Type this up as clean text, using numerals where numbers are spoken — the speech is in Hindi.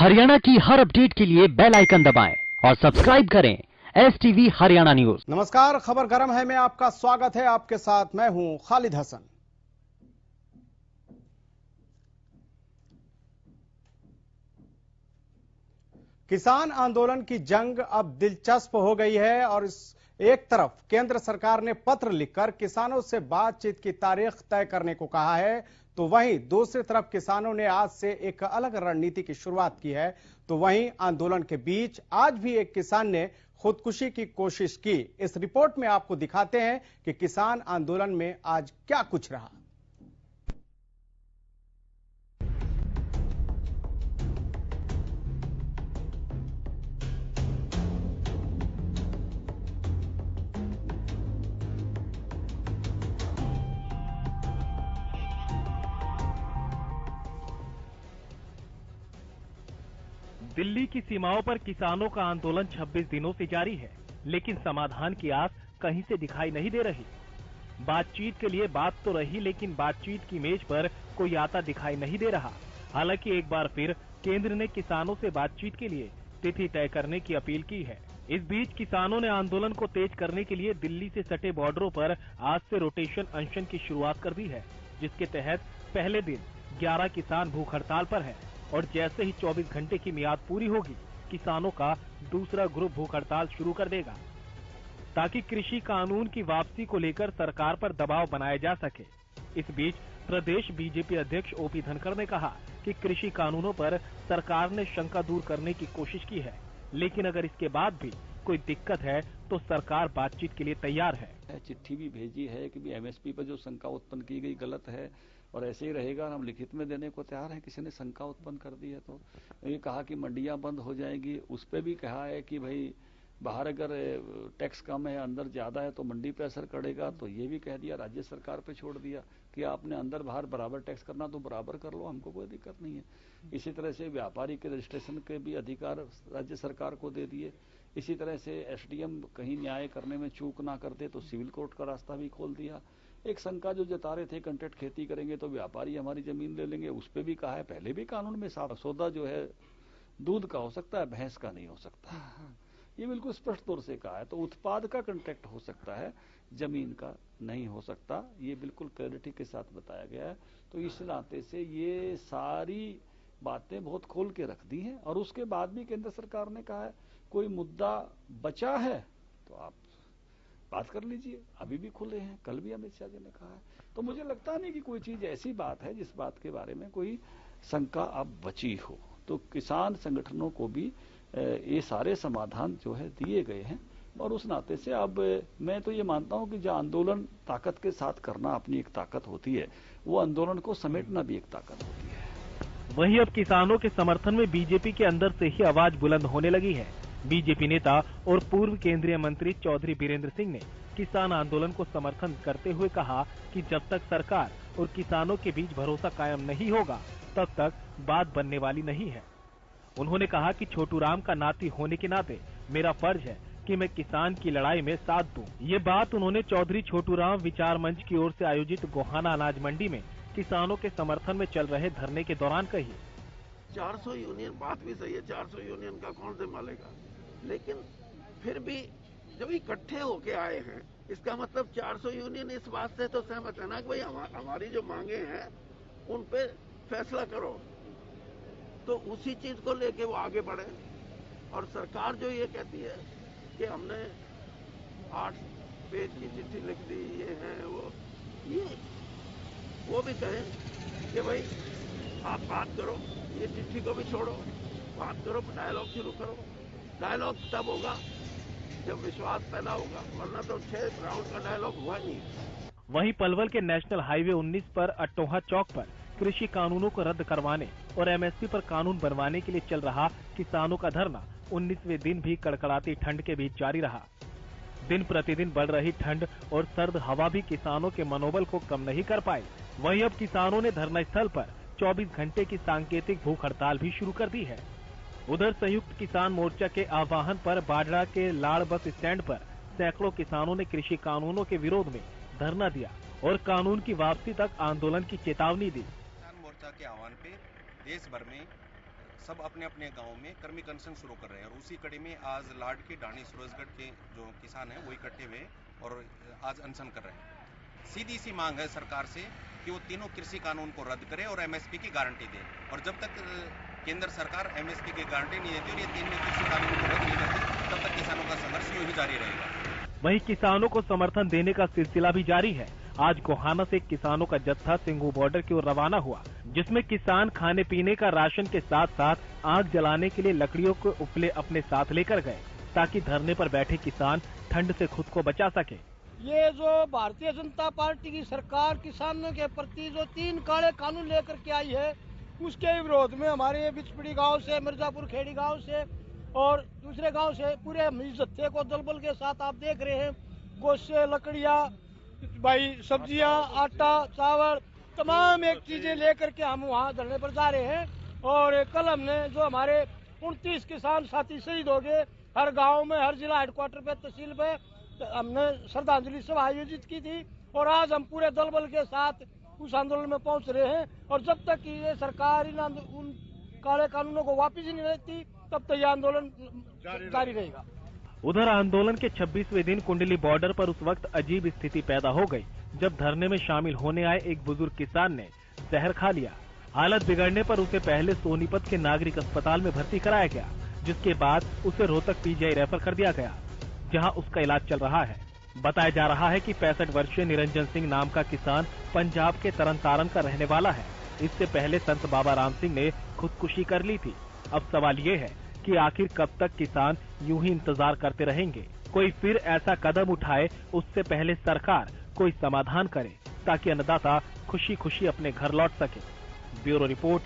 हरियाणा की हर अपडेट के लिए बेल आइकन दबाएं और सब्सक्राइब करें STV हरियाणा न्यूज। नमस्कार, खबर गर्म है में आपका स्वागत है। आपके साथ मैं हूं खालिद हसन। किसान आंदोलन की जंग अब दिलचस्प हो गई है और इस एक तरफ केंद्र सरकार ने पत्र लिखकर किसानों से बातचीत की तारीख तय करने को कहा है, तो वहीं दूसरी तरफ किसानों ने आज से एक अलग रणनीति की शुरुआत की है। तो वहीं आंदोलन के बीच आज भी एक किसान ने खुदकुशी की कोशिश की। इस रिपोर्ट में आपको दिखाते हैं कि किसान आंदोलन में आज क्या कुछ रहा। दिल्ली की सीमाओं पर किसानों का आंदोलन 26 दिनों से जारी है, लेकिन समाधान की आस कहीं से दिखाई नहीं दे रही। बातचीत के लिए बात तो रही, लेकिन बातचीत की मेज पर कोई आता दिखाई नहीं दे रहा। हालांकि एक बार फिर केंद्र ने किसानों से बातचीत के लिए तिथि तय करने की अपील की है। इस बीच किसानों ने आंदोलन को तेज करने के लिए दिल्ली से सटे बॉर्डरों पर आज से रोटेशन अनशन की शुरुआत कर दी है, जिसके तहत पहले दिन 11 किसान भूख हड़ताल पर है और जैसे ही 24 घंटे की मियाद पूरी होगी, किसानों का दूसरा ग्रुप भूख हड़ताल शुरू कर देगा, ताकि कृषि कानून की वापसी को लेकर सरकार पर दबाव बनाया जा सके। इस बीच प्रदेश बीजेपी अध्यक्ष ओपी धनखड़ ने कहा कि कृषि कानूनों पर सरकार ने शंका दूर करने की कोशिश की है, लेकिन अगर इसके बाद भी कोई दिक्कत है तो सरकार बातचीत के लिए तैयार है। चिट्ठी भी भेजी है कि MSP पर जो शंका उत्पन्न की गई गलत है और ऐसे ही रहेगा, हम लिखित में देने को तैयार हैं। किसी ने शंका उत्पन्न कर दी है तो ये कहा कि मंडियां बंद हो जाएंगी, उस पर भी कहा है कि भाई बाहर अगर टैक्स कम है अंदर ज्यादा है तो मंडी पे असर पड़ेगा, तो ये भी कह दिया, राज्य सरकार पे छोड़ दिया कि आपने अंदर बाहर बराबर टैक्स करना तो बराबर कर लो, हमको कोई दिक्कत नहीं है। इसी तरह से व्यापारी के रजिस्ट्रेशन के भी अधिकार राज्य सरकार को दे दिए। इसी तरह से SDM कहीं न्याय करने में चूक ना करते तो सिविल कोर्ट का रास्ता भी खोल दिया। एक शंका जो जता रहे थे कॉन्ट्रैक्ट खेती करेंगे तो व्यापारी हमारी जमीन ले लेंगे, उस पर भी कहा है, पहले भी कानून में साफ, सौदा जो है दूध का हो सकता है, भैंस का नहीं हो सकता, ये बिल्कुल स्पष्ट तौर से कहा है। तो उत्पाद का कॉन्ट्रैक्ट हो सकता है, जमीन का नहीं हो सकता, ये बिल्कुल क्लैरिटी के साथ बताया गया है। तो इस नाते से ये सारी बातें बहुत खोल के रख दी हैं। और उसके बाद भी केंद्र सरकार ने कहा है कोई मुद्दा बचा है तो आप बात कर लीजिए, अभी भी खुले हैं, कल भी अमित शाह जी ने कहा है। तो मुझे लगता नहीं कि कोई चीज ऐसी बात है जिस बात के बारे में कोई शंका अब बची हो। तो किसान संगठनों को भी ये सारे समाधान जो है दिए गए हैं और उस नाते से अब मैं तो ये मानता हूं कि जो आंदोलन ताकत के साथ करना अपनी एक ताकत होती है, वो आंदोलन को समेटना भी एक ताकत होती है। वहीं अब किसानों के समर्थन में बीजेपी के अंदर से ही आवाज बुलंद होने लगी है। बीजेपी नेता और पूर्व केंद्रीय मंत्री चौधरी बीरेंद्र सिंह ने किसान आंदोलन को समर्थन करते हुए कहा कि जब तक सरकार और किसानों के बीच भरोसा कायम नहीं होगा तब तक बात बनने वाली नहीं है। उन्होंने कहा कि छोटू राम का नाती होने के नाते मेरा फर्ज है कि मैं किसान की लड़ाई में साथ दूं। ये बात उन्होंने चौधरी छोटू राम विचार मंच की ओर से आयोजित गोहाना अनाज मंडी में किसानों के समर्थन में चल रहे धरने के दौरान कही। 400 यूनियन, बात भी सही है, 400 यूनियन का कौन संभालेगा, लेकिन फिर भी जब इकट्ठे होके आए हैं, इसका मतलब 400 यूनियन इस बात से तो सहमत है ना कि भाई हमारी जो मांगे हैं उन पे फैसला करो, तो उसी चीज को लेके वो आगे बढ़े। और सरकार जो ये कहती है कि हमने 8 पेज की चिट्ठी लिख दी, ये है वो भी कहें कि भाई आप बात करो, ये चिट्ठी को भी छोड़ो, बात करो, डायलॉग शुरू करो। डायलॉग तब होगा जब विश्वास पैदा होगा, वरना तो 6 राउंड का डायलॉग हुआ नहीं। वहीं पलवल के नेशनल हाईवे 19 पर अट्टोहा चौक पर कृषि कानूनों को रद्द करवाने और MSP पर कानून बनवाने के लिए चल रहा किसानों का धरना 19वें दिन भी कड़कड़ाती ठंड के बीच जारी रहा। दिन प्रतिदिन बढ़ रही ठंड और सर्द हवा भी किसानों के मनोबल को कम नहीं कर पाई। वहीं अब किसानों ने धरना स्थल पर 24 घंटे की सांकेतिक भूख हड़ताल भी शुरू कर दी है। उधर संयुक्त किसान मोर्चा के आह्वान पर बाडरा के लाड़ बस स्टैंड पर सैकड़ों किसानों ने कृषि कानूनों के विरोध में धरना दिया और कानून की वापसी तक आंदोलन की चेतावनी दी। किसान मोर्चा के आह्वान पे देश भर में सब अपने अपने गांव में कर्मी अनशन शुरू कर रहे हैं और उसी कड़ी में आज लाड के ढाणी सूरजगढ़ के जो किसान हैं वो इकट्ठे हुए और आज अनशन कर रहे हैं। सीधी सी मांग है सरकार से कि वो तीनों कृषि कानून को रद्द करे और एमएसपी की गारंटी दे, और जब तक केंद्र सरकार एमएसपी की गारंटी नहीं देती और ये तीनों कृषि कानून को रद्द नहीं करती तब तक किसानों का संघर्ष यूं ही जारी रहेगा। वहीं किसानों को समर्थन देने का सिलसिला भी जारी है। आज गोहाना से किसानों का जत्था सिंघू बॉर्डर की ओर रवाना हुआ, जिसमें किसान खाने पीने का राशन के साथ साथ आग जलाने के लिए लकड़ियों के उपले अपने साथ लेकर गए, ताकि धरने पर बैठे किसान ठंड से खुद को बचा सके। ये जो भारतीय जनता पार्टी की सरकार किसानों के प्रति जो 3 काले कानून लेकर के आई है, उसके विरोध में हमारे बिचपड़ी गांव से, मिर्जापुर खेड़ी गांव से और दूसरे गांव से पूरे जत्थे को दलबल के साथ आप देख रहे हैं, गोश्त, लकड़ियां, भाई सब्जियां, आटा, चावल, तमाम एक चीजें लेकर के हम वहाँ धरने पर जा रहे हैं। और कल हमने जो हमारे 29 किसान साथी शहीद हो गए, हर गांव में, हर जिला हेडक्वार्टर पे, तहसील पे हमने श्रद्धांजलि सभा आयोजित की थी और आज हम पूरे दलबल के साथ उस आंदोलन में पहुंच रहे हैं। और जब तक ये सरकार उन काले कानूनों को वापस ही नहीं लेती तब तक यह आंदोलन जारी रहेगा। उधर आंदोलन के 26वें दिन कुंडली बॉर्डर पर उस वक्त अजीब स्थिति पैदा हो गई, जब धरने में शामिल होने आए एक बुजुर्ग किसान ने जहर खा लिया। हालत बिगड़ने पर उसे पहले सोनीपत के नागरिक अस्पताल में भर्ती कराया गया, जिसके बाद उसे रोहतक पीजीआई रेफर कर दिया गया, जहां उसका इलाज चल रहा है। बताया जा रहा है कि 65 वर्षीय निरंजन सिंह नाम का किसान पंजाब के तरनतारन का रहने वाला है। इससे पहले संत बाबा राम सिंह ने खुदकुशी कर ली थी। अब सवाल ये है कि आखिर कब तक किसान यूं ही इंतजार करते रहेंगे? कोई फिर ऐसा कदम उठाए, उससे पहले सरकार कोई समाधान करे, ताकि अन्नदाता खुशी खुशी अपने घर लौट सके। Bureau report,